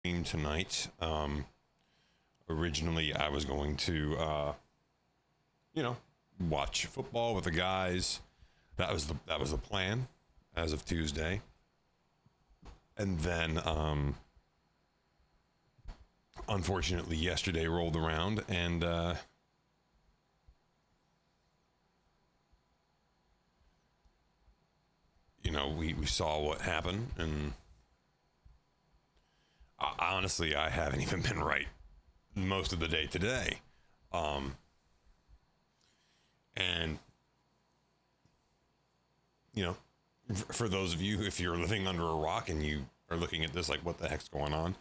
stream tonight. Originally, I was going to, watch football with the guys. That was the plan as of Tuesday. And then, unfortunately, yesterday rolled around and we saw what happened, and honestly, I haven't even been right most of the day today. And for those of you, if you're living under a rock and you are looking at this like, what the heck's going on?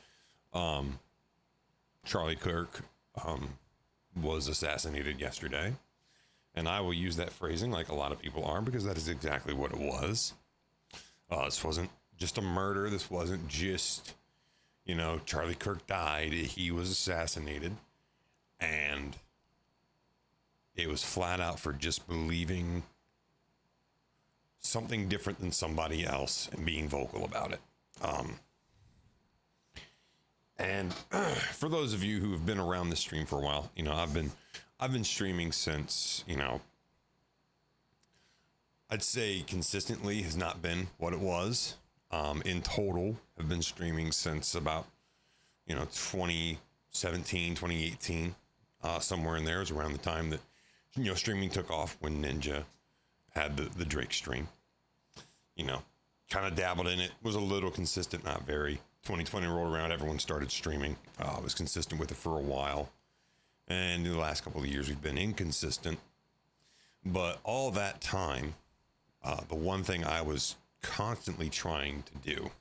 Charlie Kirk was assassinated yesterday, and I will use that phrasing like a lot of people are, because that is exactly what it was. This wasn't just a murder. This wasn't just, Charlie Kirk died. He was assassinated, and it was flat out for just believing something different than somebody else and being vocal about it. And for those of you who have been around this stream for a while, I've been streaming since, I'd say consistently has not been what it was. In total, I've been streaming since about, 2017, 2018, somewhere in there is around the time that, streaming took off, when Ninja had the Drake stream. Kind of dabbled in it, was a little consistent, not very. 2020 rolled around, everyone started streaming. I was consistent with it for a while. And in the last couple of years, we've been inconsistent. But all that time, the one thing I was constantly trying to do,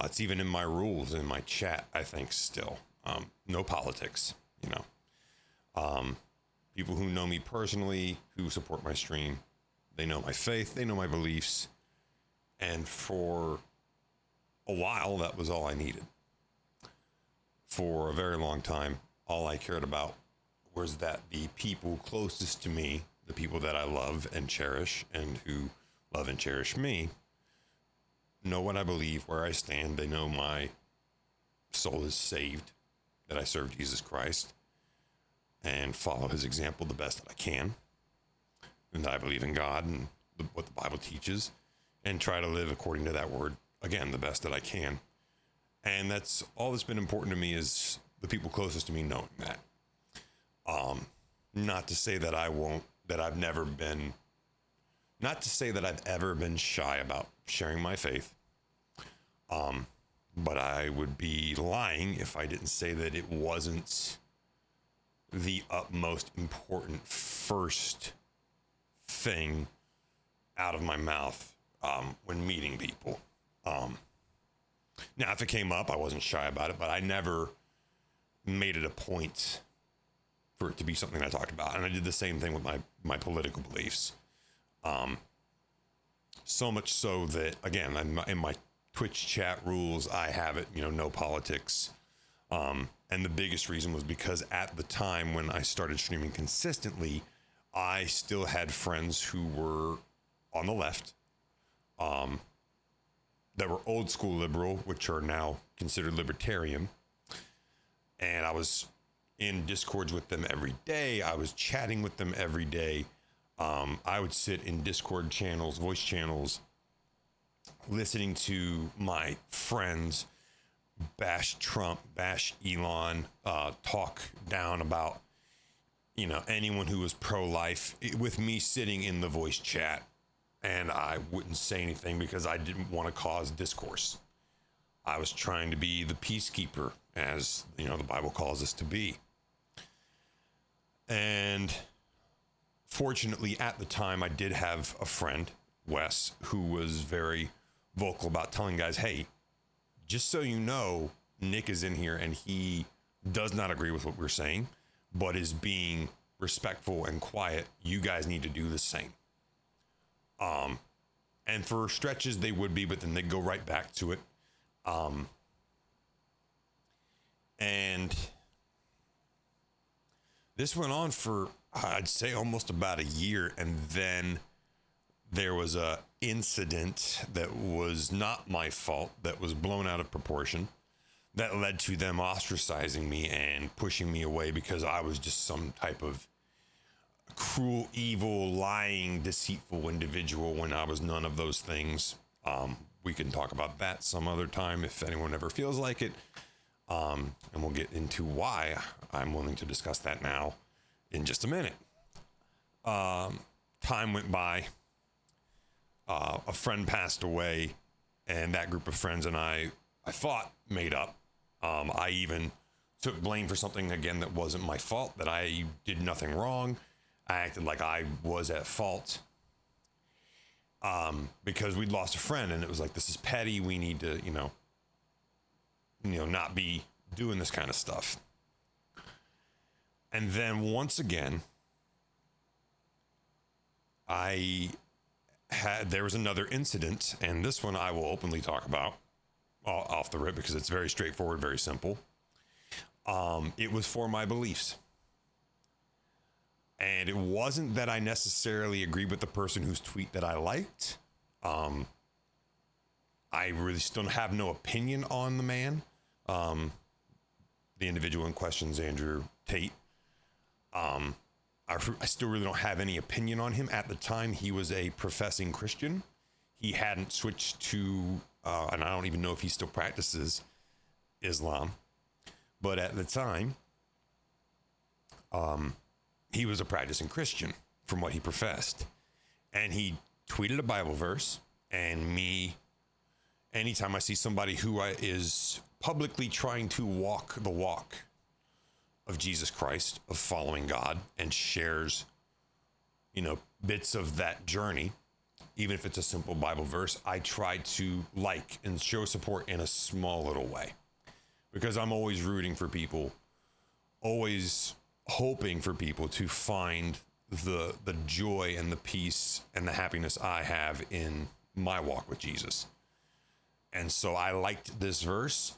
it's even in my rules, in my chat, I think still, no politics, people who know me personally, who support my stream, they know my faith, they know my beliefs. And for a while, that was all I needed. For a very long time, all I cared about was that the people closest to me, the people that I love and cherish, and who love and cherish me, know what I believe, where I stand. They know my soul is saved, that I serve Jesus Christ and follow his example the best that I can. And I believe in God and what the Bible teaches, and try to live according to that word, again, the best that I can. And that's all that's been important to me, is the people closest to me knowing that. Not to say that not to say that I've ever been shy about sharing my faith. But I would be lying if I didn't say that it wasn't the utmost important first thing out of my mouth when meeting people. Now, if it came up, I wasn't shy about it, but I never made it a point for it to be something I talked about. And I did the same thing with my political beliefs. So much so that, again, in my Twitch chat rules, I have it, no politics. And the biggest reason was because at the time when I started streaming consistently, I still had friends who were on the left, that were old school liberal, which are now considered libertarian. And I was in discords with them every day. I was chatting with them every day. I would sit in Discord channels, voice channels, listening to my friends bash Trump, bash Elon, talk down about, anyone who was pro-life, with me sitting in the voice chat. And I wouldn't say anything because I didn't want to cause discourse. I was trying to be the peacekeeper, as, the Bible calls us to be. And fortunately, at the time, I did have a friend, Wes, who was very vocal about telling guys, hey, just so you know, Nick is in here and he does not agree with what we're saying, but is being respectful and quiet. You guys need to do the same. And for stretches they would be, but then they'd go right back to it. And this went on for, I'd say, almost about a year. And then there was a incident that was not my fault, that was blown out of proportion. that led to them ostracizing me and pushing me away because I was just some type of cruel, evil, lying, deceitful individual when I was none of those things. We can talk about that some other time if anyone ever feels like it. And we'll get into why I'm willing to discuss that now in just a minute. Time went by. A friend passed away, and that group of friends and I thought made up. I even took blame for something again that wasn't my fault, that I did nothing wrong. I acted like I was at fault because we'd lost a friend, and it was like, this is petty. We need to, not be doing this kind of stuff. And then once again, there was another incident, and this one I will openly talk about off the rip because it's very straightforward, very simple. It was for my beliefs. And it wasn't that I necessarily agreed with the person whose tweet that I liked. I really still have no opinion on the man. The individual in question is Andrew Tate. I still really don't have any opinion on him. At the time, he was a professing Christian. He hadn't switched to, and I don't even know if he still practices Islam. But at the time, he was a practicing Christian from what he professed. And he tweeted a Bible verse. And me, anytime I see somebody who is publicly trying to walk the walk of Jesus Christ, of following God, and shares, bits of that journey, even if it's a simple Bible verse, I try to like and show support in a small little way, because I'm always rooting for people, always hoping for people to find the joy and the peace and the happiness I have in my walk with Jesus. And so I liked this verse.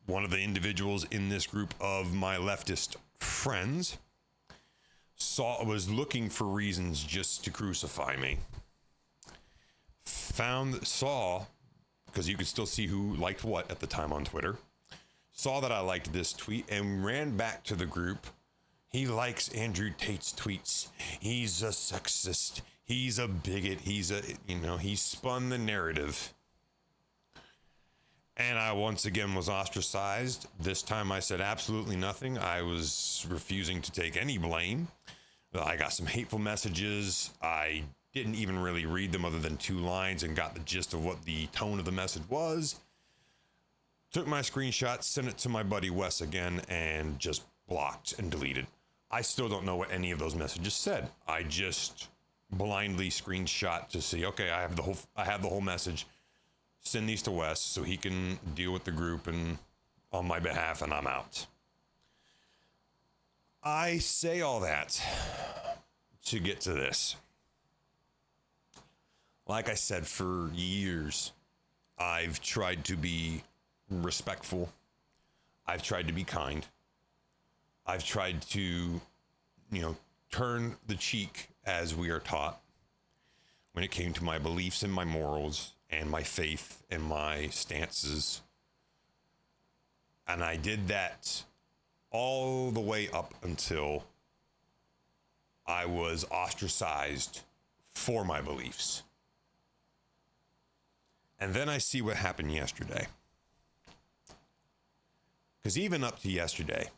One of the individuals in this group of my leftist friends was looking for reasons just to crucify me. Saw, because you could still see who liked what at the time on Twitter, saw that I liked this tweet and ran back to the group. He likes Andrew Tate's tweets. He's a sexist. He's a bigot. He spun the narrative. And I once again was ostracized. This time I said absolutely nothing. I was refusing to take any blame. I got some hateful messages. I didn't even really read them other than 2 lines and got the gist of what the tone of the message was. Took my screenshot, sent it to my buddy Wes again, and just blocked and deleted. I still don't know what any of those messages said. I just blindly screenshot to see, okay, I have the whole message. Send these to Wes so he can deal with the group and on my behalf, and I'm out. I say all that to get to this. Like I said, for years, I've tried to be respectful. I've tried to be kind. I've tried to, turn the cheek as we are taught when it came to my beliefs and my morals and my faith and my stances. And I did that all the way up until I was ostracized for my beliefs. And then I see what happened yesterday. Because even up to yesterday,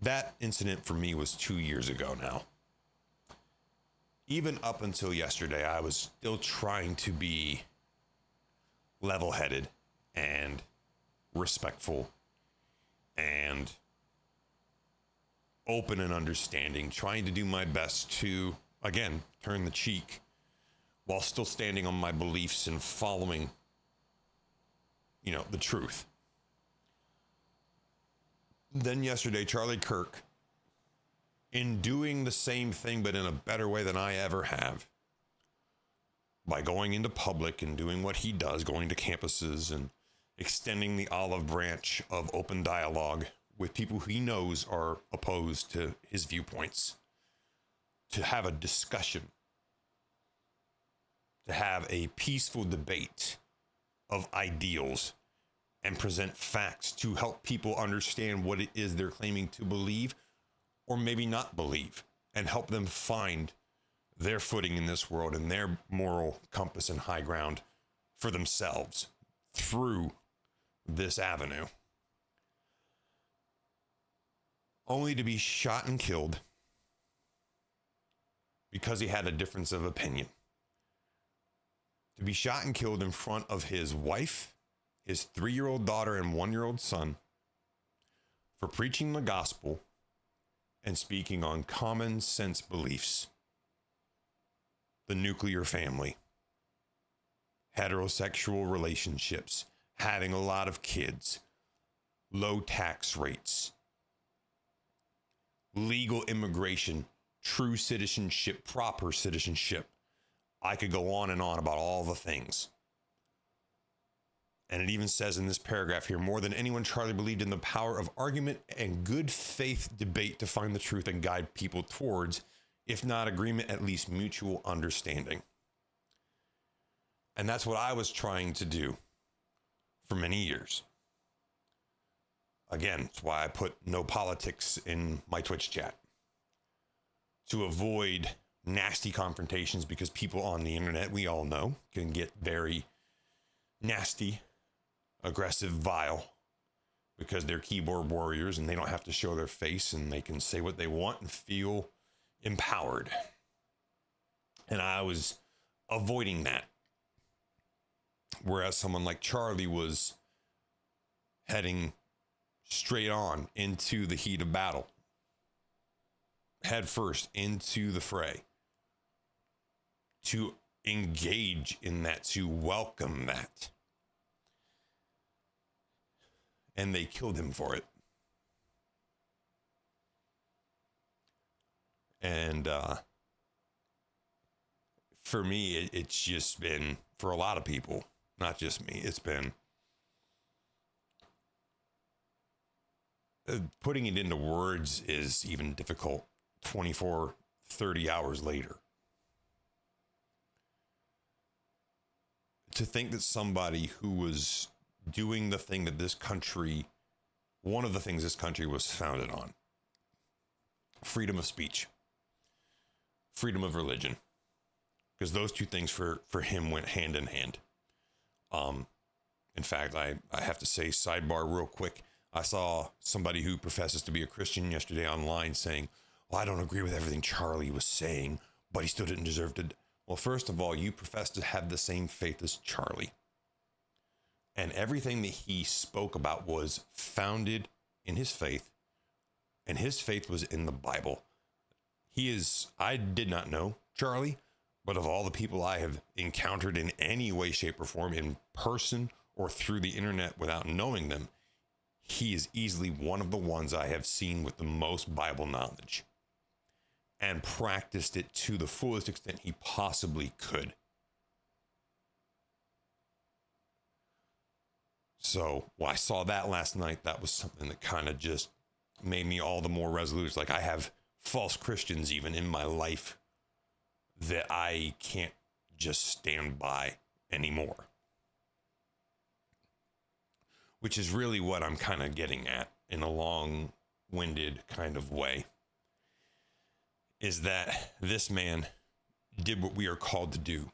that incident for me was 2 years ago now. Even up until yesterday, I was still trying to be level-headed and respectful and open and understanding, trying to do my best to, again, turn the cheek while still standing on my beliefs and following, the truth. Then yesterday, Charlie Kirk, in doing the same thing but in a better way than I ever have, by going into public and doing what he does, going to campuses and extending the olive branch of open dialogue with people he knows are opposed to his viewpoints, to have a discussion, to have a peaceful debate of ideals and present facts to help people understand what it is they're claiming to believe or maybe not believe, and help them find their footing in this world and their moral compass and high ground for themselves through this avenue. Only to be shot and killed because he had a difference of opinion. To be shot and killed in front of his wife, his 3-year-old daughter, and 1-year-old son for preaching the gospel and speaking on common sense beliefs. The nuclear family, heterosexual relationships, having a lot of kids, low tax rates, legal immigration, true citizenship, proper citizenship. I could go on and on about all the things. And it even says in this paragraph here, more than anyone, Charlie believed in the power of argument and good faith debate to find the truth and guide people towards, if not agreement, at least mutual understanding. And that's what I was trying to do for many years. Again, that's why I put no politics in my Twitch chat. To avoid nasty confrontations, because people on the internet, we all know, can get very nasty, aggressive, vile, because they're keyboard warriors and they don't have to show their face and they can say what they want and feel empowered. And I was avoiding that. Whereas someone like Charlie was heading straight on into the heat of battle, head first into the fray, to engage in that, to welcome that. And they killed him for it. And for me, it's just been, for a lot of people, not just me, it's been putting it into words is even difficult 24, 30 hours later. To think that somebody who was doing the thing that this country, one of the things this country was founded on, freedom of speech, freedom of religion, because those two things for him went hand in hand. In fact, I have to say, sidebar real quick, I saw somebody who professes to be a Christian yesterday online saying, well, I don't agree with everything Charlie was saying, but he still didn't deserve to. Well, first of all, you profess to have the same faith as Charlie. And everything that he spoke about was founded in his faith, and his faith was in the Bible. I did not know Charlie, but of all the people I have encountered in any way, shape, or form, in person or through the internet without knowing them, he is easily one of the ones I have seen with the most Bible knowledge and practiced it to the fullest extent he possibly could. So when I saw that last night, that was something that kind of just made me all the more resolute. It's like I have false Christians even in my life that I can't just stand by anymore. Which is really what I'm kind of getting at in a long-winded kind of way. Is that this man did what we are called to do.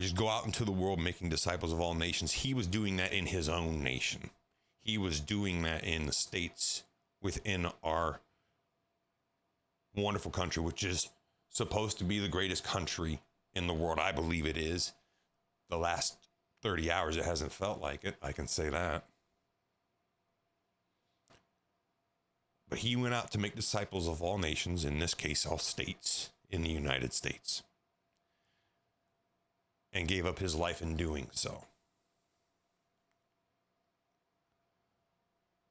Just go out into the world making disciples of all nations. He was doing that in his own nation. He was doing that in the states within our wonderful country, which is supposed to be the greatest country in the world. I believe it is. The last 30 hours, it hasn't felt like it. I can say that. But he went out to make disciples of all nations, in this case, all states in the United States, and gave up his life in doing so.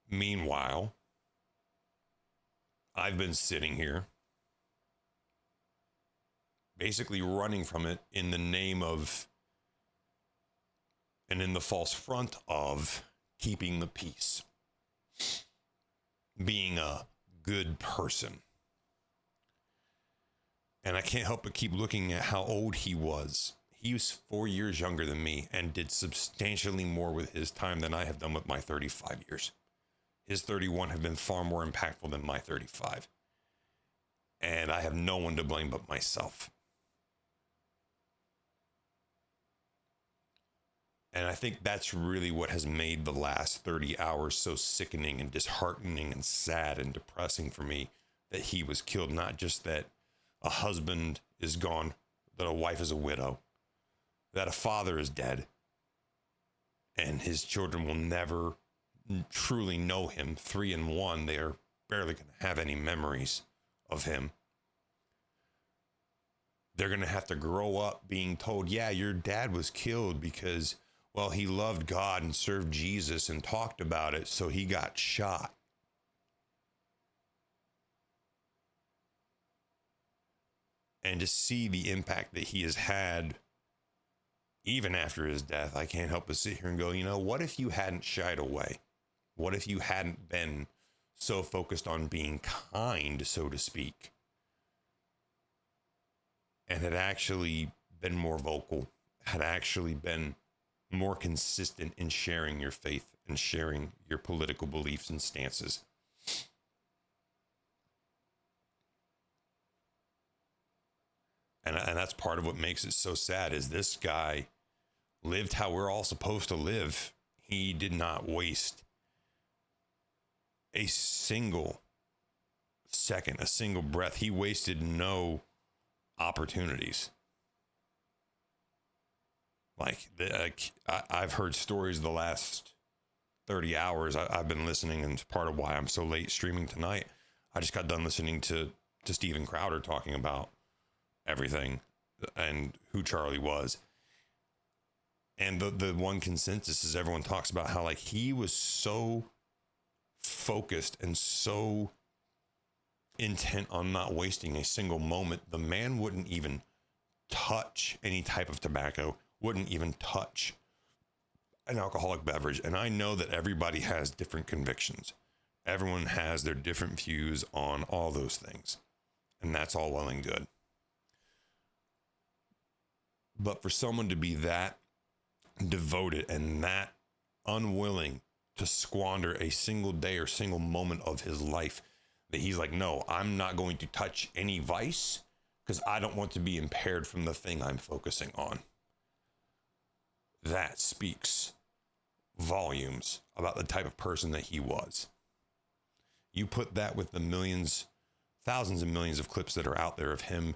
Meanwhile, I've been sitting here basically running from it in the name of, and in the false front of, keeping the peace, being a good person. And I can't help but keep looking at how old he was. He was 4 years younger than me and did substantially more with his time than I have done with my 35 years. His 31 have been far more impactful than my 35. And I have no one to blame but myself. And I think that's really what has made the last 30 hours so sickening and disheartening and sad and depressing for me, that he was killed. Not just that a husband is gone, that a wife is a widow, that a father is dead, and his children will never truly know him. 3 and 1, they are barely going to have any memories of him. They're going to have to grow up being told, yeah, your dad was killed because, well, he loved God and served Jesus and talked about it, so he got shot. And to see the impact that he has had, even after his death, I can't help but sit here and go, what if you hadn't shied away? What if you hadn't been so focused on being kind, so to speak, and had actually been more vocal, had actually been more consistent in sharing your faith and sharing your political beliefs and stances? And that's part of what makes it so sad, is this guy lived how we're all supposed to live. He did not waste a single second, a single breath. He wasted no opportunities. I've heard stories the last 30 hours. I've been listening, and it's part of why I'm so late streaming tonight. I just got done listening to Steven Crowder talking about everything and who Charlie was. And the one consensus is everyone talks about how he was so focused and so intent on not wasting a single moment. The man wouldn't even touch any type of tobacco, wouldn't even touch an alcoholic beverage. And I know that everybody has different convictions. Everyone has their different views on all those things. And that's all well and good. But for someone to be that devoted and that unwilling to squander a single day or single moment of his life, that he's like, no, I'm not going to touch any vice because I don't want to be impaired from the thing I'm focusing on. That speaks volumes about the type of person that he was. You put that with the millions, thousands and millions of clips that are out there of him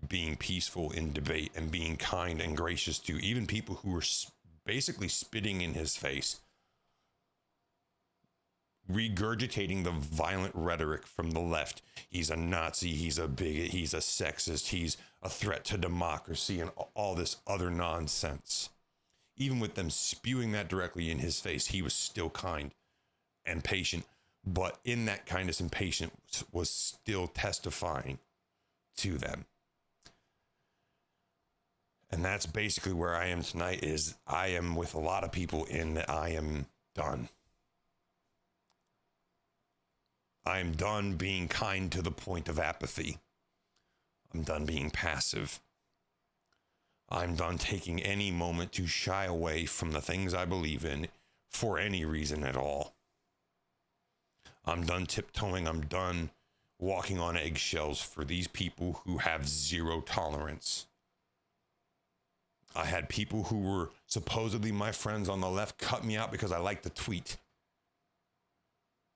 being peaceful in debate and being kind and gracious to even people who were basically spitting in his face, regurgitating the violent rhetoric from the left. He's a Nazi, he's a bigot, he's a sexist, he's a threat to democracy, and all this other nonsense. Even with them spewing that directly in his face, he was still kind and patient. But in that kindness and patience was still testifying to them. And that's basically where I am tonight, is I am with a lot of people in that I am done. I am done being kind to the point of apathy. I'm done being passive. I'm done taking any moment to shy away from the things I believe in for any reason at all. I'm done tiptoeing. I'm done walking on eggshells for these people who have zero tolerance. I had people who were supposedly my friends on the left cut me out because I liked the tweet.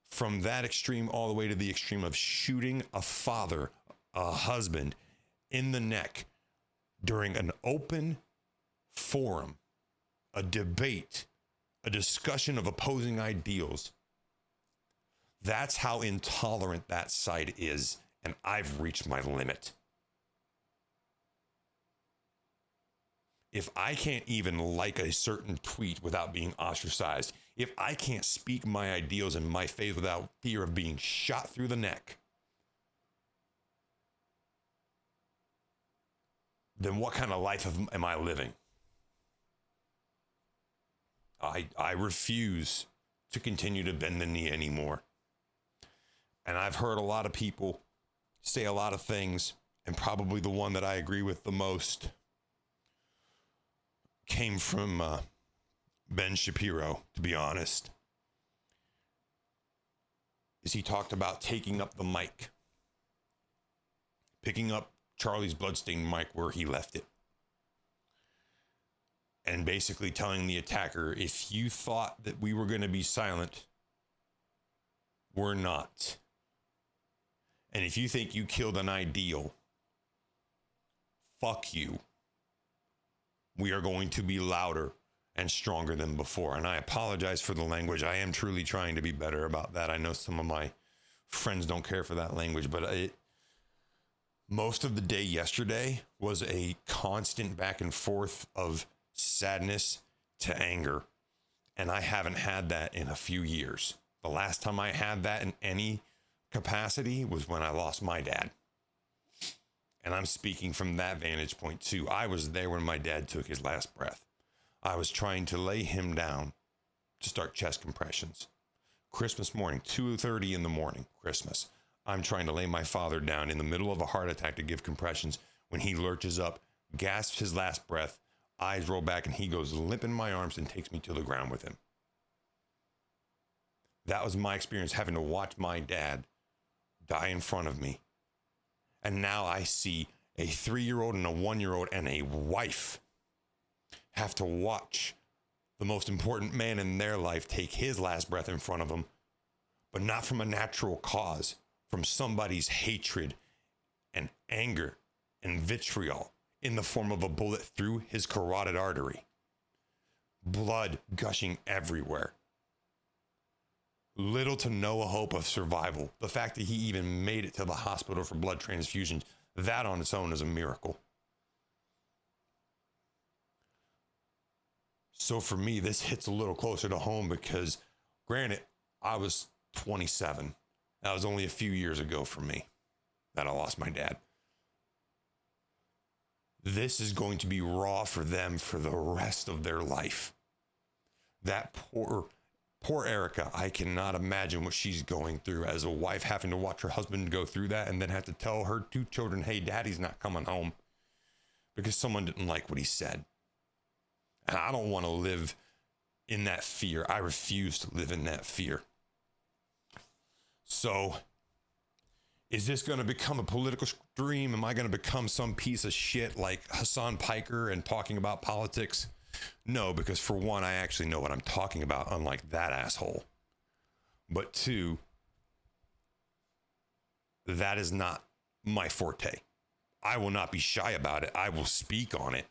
From that extreme all the way to the extreme of shooting a father, a husband, in the neck during an open forum, a debate, a discussion of opposing ideals. That's how intolerant that side is, and I've reached my limit. If I can't even like a certain tweet without being ostracized, if I can't speak my ideals and my faith without fear of being shot through the neck, then what kind of life am I living? I refuse to continue to bend the knee anymore. And I've heard a lot of people say a lot of things, and probably the one that I agree with the most came from Ben Shapiro, to be honest, is he talked about taking up the mic, picking up Charlie's bloodstained mic where he left it, and basically telling the attacker, if you thought that we were going to be silent, we're not. And if you think you killed an ideal, fuck you. We are going to be louder and stronger than before. And I apologize for the language. I am truly trying to be better about that. I know some of my friends don't care for that language, but most of the day yesterday was a constant back and forth of sadness to anger. And I haven't had that in a few years. The last time I had that in any capacity was when I lost my dad. And I'm speaking from that vantage point too. I was there when my dad took his last breath. I was trying to lay him down to start chest compressions. Christmas morning, 2:30 in the morning, Christmas. I'm trying to lay my father down in the middle of a heart attack to give compressions when he lurches up, gasps his last breath, eyes roll back, and he goes limp in my arms and takes me to the ground with him. That was my experience, having to watch my dad die in front of me. And now I see a 3-year-old and a 1-year-old and a wife have to watch the most important man in their life take his last breath in front of them, but not from a natural cause, from somebody's hatred and anger and vitriol in the form of a bullet through his carotid artery. Blood gushing everywhere. Little to no hope of survival. The fact that he even made it to the hospital for blood transfusions, that on its own is a miracle. So for me, this hits a little closer to home because, granted, I was 27. That was only a few years ago for me that I lost my dad. This is going to be raw for them for the rest of their life. That poor Erica, I cannot imagine what she's going through as a wife, having to watch her husband go through that and then have to tell her 2 children, hey, daddy's not coming home because someone didn't like what he said. And I don't want to live in that fear. I refuse to live in that fear. So, is this going to become a political stream? Am I going to become some piece of shit like Hassan Piker and talking about politics? No, because for one, I actually know what I'm talking about, unlike that asshole. But 2, that is not my forte. I will not be shy about it. I will speak on it.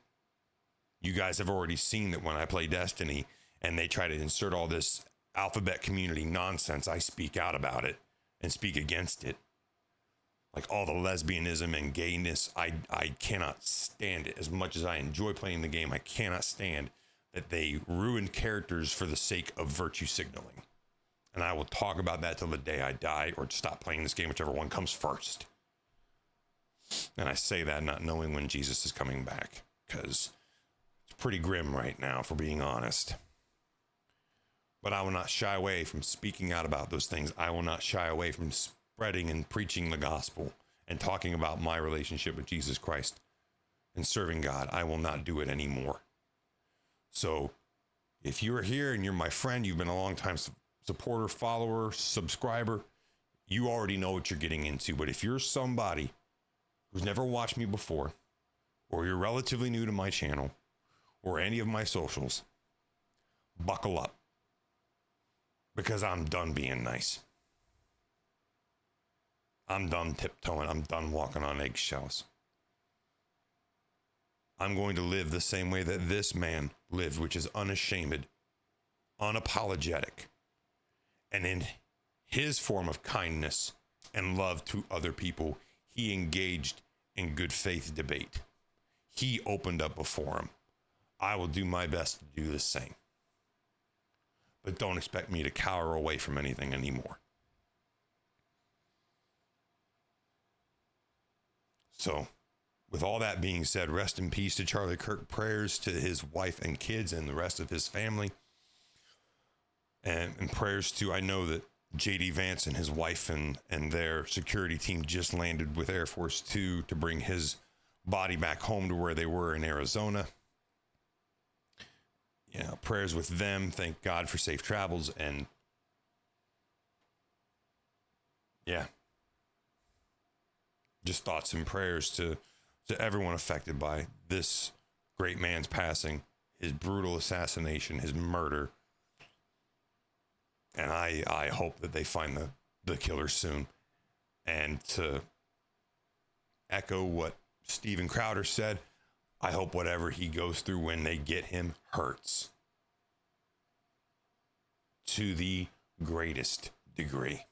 You guys have already seen that when I play Destiny and they try to insert all this alphabet community nonsense, I speak out about it and speak against it. Like all the lesbianism and gayness, I cannot stand it. As much as I enjoy playing the game, I cannot stand that they ruin characters for the sake of virtue signaling. And I will talk about that till the day I die or stop playing this game, whichever one comes first. And I say that not knowing when Jesus is coming back, because it's pretty grim right now, for being honest. But I will not shy away from speaking out about those things. I will not shy away from spreading and preaching the gospel and talking about my relationship with Jesus Christ and serving God. I will not do it anymore. So if you're here and you're my friend, you've been a long time supporter, follower, subscriber, you already know what you're getting into. But if you're somebody who's never watched me before, or you're relatively new to my channel or any of my socials, buckle up, because I'm done being nice. I'm done tiptoeing. I'm done walking on eggshells. I'm going to live the same way that this man lived, which is unashamed, unapologetic, and in his form of kindness and love to other people, he engaged in good faith debate. He opened up a forum. I will do my best to do the same. But don't expect me to cower away from anything anymore. So, with all that being said, rest in peace to Charlie Kirk. Prayers to his wife and kids and the rest of his family. And prayers to, I know that J.D. Vance and his wife and their security team just landed with Air Force 2 to bring his body back home to where they were in Arizona. prayers with them. Thank God for safe travels. And yeah, just thoughts and prayers to everyone affected by this great man's passing, his brutal assassination, his murder. And I hope that they find the killer soon. And to echo what Steven Crowder said, I hope whatever he goes through when they get him hurts to the greatest degree.